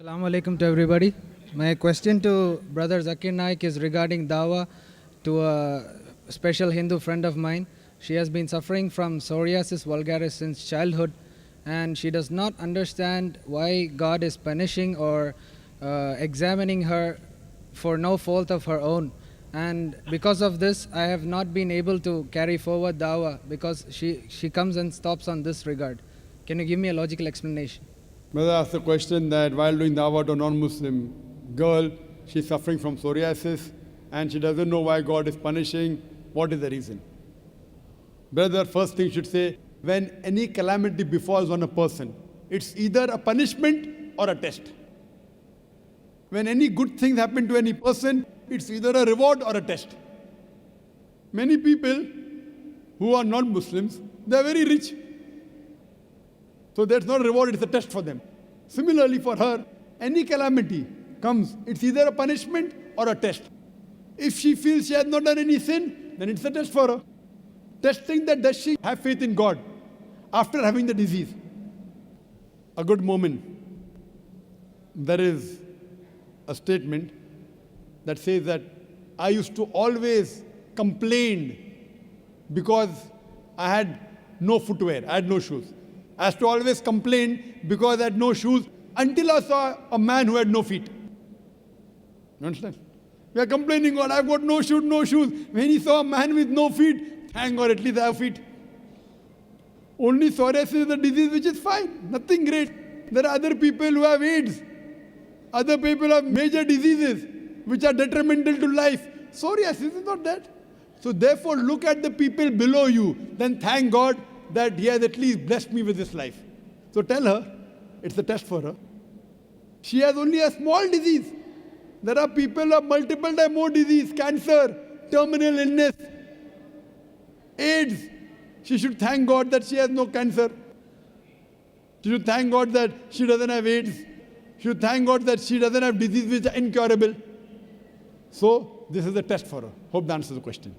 Assalamu alaikum to everybody. My question to Brother Zakir Naik is regarding dawah to a special Hindu friend of mine. She has been suffering from psoriasis vulgaris since childhood, and she does not understand why God is punishing or examining her for no fault of her own. And because of this, I have not been able to carry forward dawah because she comes and stops on this regard. Can you give me a logical explanation? Brother asked the question that while doing dawah to a non-Muslim girl, she's suffering from psoriasis and she doesn't know why God is punishing. What is the reason? Brother, first thing you should say, when any calamity befalls on a person, it's either a punishment or a test. When any good things happen to any person, it's either a reward or a test. Many people who are non-Muslims, they are very rich. So that's not a reward, it's a test for them. Similarly for her, any calamity comes, it's either a punishment or a test. If she feels she has not done any sin, then it's a test for her. Testing that does she have faith in God after having the disease. A good moment. There is a statement that says that I used to always complain because I had no footwear, I had no shoes. I used to always complain because I had no shoes until I saw a man who had no feet. You understand? We are complaining, God, I've got no shoes, no shoes. When he saw a man with no feet, thank God, at least I have feet. Only psoriasis is a disease which is fine, nothing great. There are other people who have AIDS. Other people have major diseases which are detrimental to life. Psoriasis is not that. So therefore, look at the people below you. Then thank God that He has at least blessed me with this life. So tell her, it's a test for her. She has only a small disease. There are people who have multiple times more disease, cancer, terminal illness, AIDS. She should thank God that she has no cancer. She should thank God that she doesn't have AIDS. She should thank God that she doesn't have disease which are incurable. So, this is a test for her. Hope that answers the question.